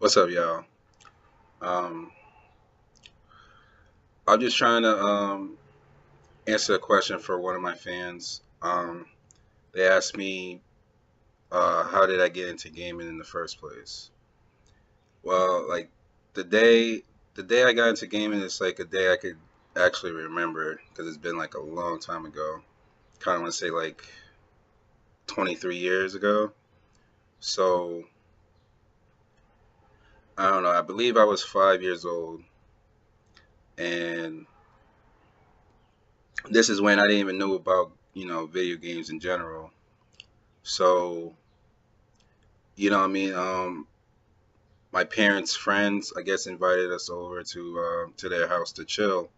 What's up, y'all? Um, I'm just trying to answer a question for one of my fans. They asked me, how did I get into gaming in the first place? Well, like the day, the day I got into gaming is like a day I could actually remember because it's been like a long time ago. Kind of want to say like 23 years ago. So I don't know. I believe I was 5 years old, and this is when I didn't even know about video games in general. So what I mean? My parents' friends, I guess, invited us over to their house to chill.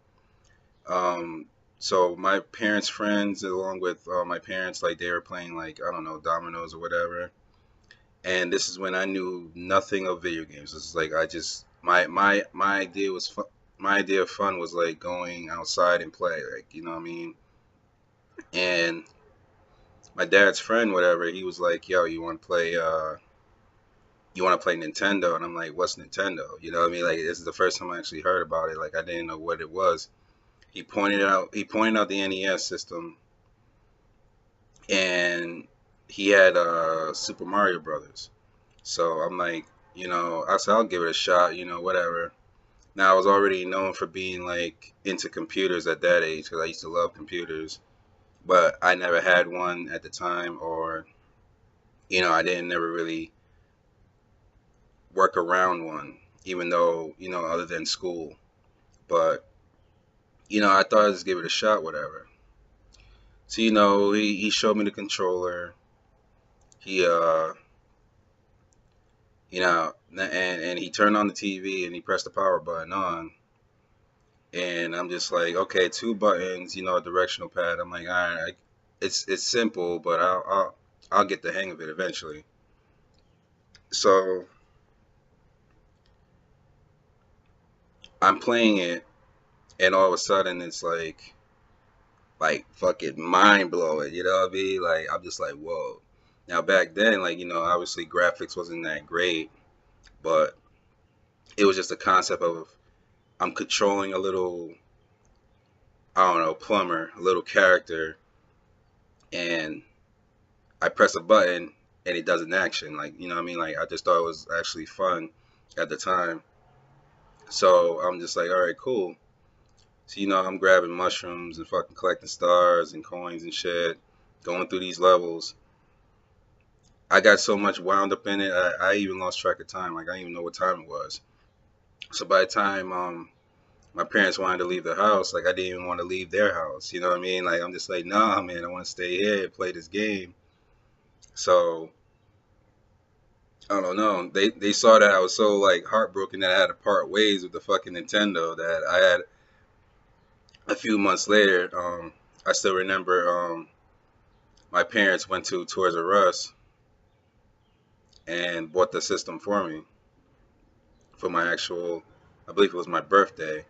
So my parents' friends, along with my parents, like they were playing like I don't know dominoes or whatever. And this is when I knew nothing of video games. It's like I just my idea was fun. My idea of fun was like going outside and play, like what I mean. And my dad's friend, whatever, he was like, "Yo, you want to play Nintendo?" And I'm like, "What's Nintendo?" You know what I mean? Like this is the first time I actually heard about it. Like I didn't know what it was. He pointed out the NES system, and he had Super Mario Brothers. So I'm like, I said I'll give it a shot. Whatever. Now I was already known for being like into computers at that age because I used to love computers, but I never had one at the time, or I didn't never really work around one, even though other than school. But I thought I'd just give it a shot, whatever. So he showed me the controller. He and he turned on the TV and he pressed the power button on. And I'm just like, okay, two buttons, a directional pad. I'm like, all right, it's simple, but I'll get the hang of it eventually. So I'm playing it, and all of a sudden it's like fucking mind blowing. You know what I mean? Like I'm just like, whoa. Now back then, like obviously graphics wasn't that great, but it was just a concept of I'm controlling a little, I don't know, plumber, a little character, and I press a button and it does an action. Like what I mean? Like I just thought it was actually fun at the time. So I'm just like, all right, cool. So I'm grabbing mushrooms and fucking collecting stars and coins and shit, going through these levels. I got so much wound up in it, I even lost track of time. Like I didn't even know what time it was. So by the time my parents wanted to leave the house, like I didn't even want to leave their house. You know what I mean? Like I'm just like, nah, man, I want to stay here and play this game. So I don't know. They saw that I was so like heartbroken that I had to part ways with the fucking Nintendo that I had a few months later. I still remember my parents went to Toys R Us and bought the system for me for my actual, I believe it was my birthday.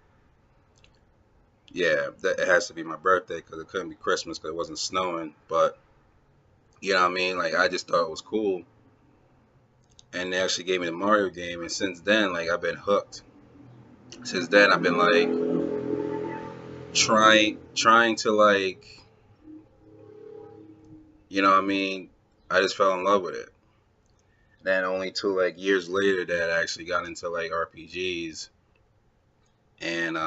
Yeah, that it has to be my birthday because it couldn't be Christmas because it wasn't snowing. But you know what I mean? Like I just thought it was cool, and they actually gave me the Mario game, and since then, like I've been hooked. Since then, I've been like trying to like, what I mean? I just fell in love with it. Then only two like years later that I actually got into like RPGs and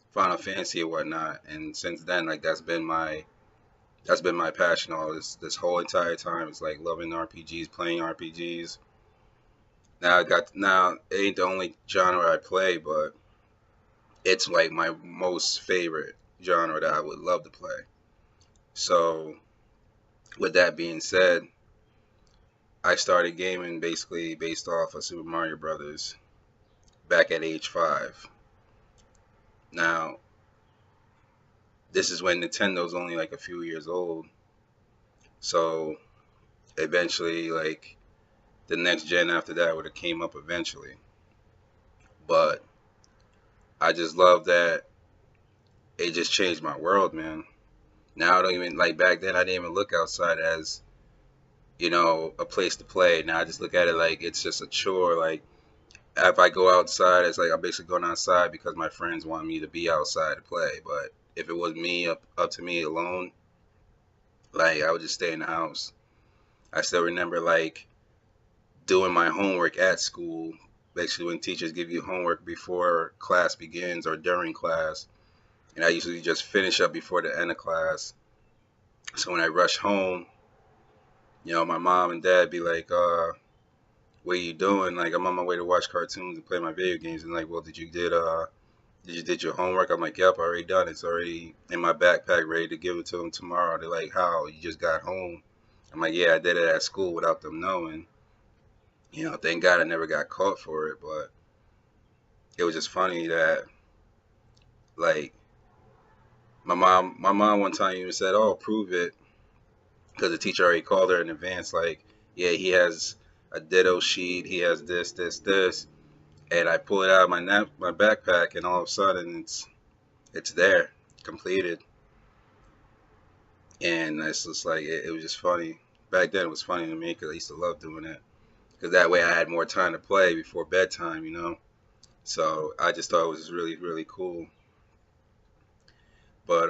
Final Fantasy and whatnot. And since then, like that's been my passion all this whole entire time. It's like loving RPGs, playing RPGs. Now it ain't the only genre I play, but it's like my most favorite genre that I would love to play. So with that being said, I started gaming basically based off of Super Mario Brothers back at age 5. Now this is when Nintendo's only like a few years old, so eventually like the next gen after that would have came up eventually. But I just love that it just changed my world, man. Now I don't even like back then I didn't even look outside as, a place to play. Now I just look at it like it's just a chore. Like if I go outside, it's like I'm basically going outside because my friends want me to be outside to play. But if it was me up to me alone, like I would just stay in the house. I still remember like doing my homework at school. Basically, when teachers give you homework before class begins or during class, and I usually just finish up before the end of class. So when I rush home, my mom and dad be like, what are you doing? Like, I'm on my way to watch cartoons and play my video games. And like, well, did your homework? I'm like, yep, I already done it. It's already in my backpack, ready to give it to them tomorrow. They're like, how? You just got home? I'm like, yeah, I did it at school without them knowing. Thank God I never got caught for it. But it was just funny that like my mom one time even said, oh, prove it, because the teacher already called her in advance. Like, yeah, he has a ditto sheet. He has this, this, this. And I pull it out of my backpack, and all of a sudden it's there, completed. And it's just like it was just funny. Back then, it was funny to me because I used to love doing it. Because that way, I had more time to play before bedtime. So I just thought it was really, really cool. But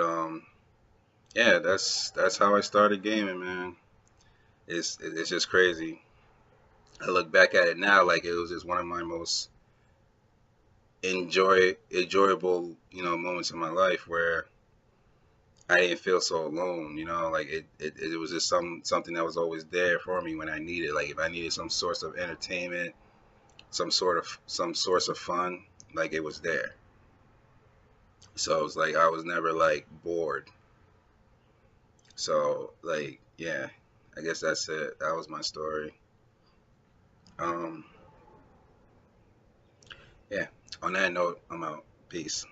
yeah, that's how I started gaming, man. It's just crazy. I look back at it now like it was just one of my most enjoyable moments in my life where I didn't feel so alone. Like it was just something that was always there for me when I needed. Like if I needed some source of entertainment, some source of fun, like it was there. So it was like I was never like bored. So like yeah, I guess that's it. That was my story. Um, yeah. On that note, I'm out. Peace.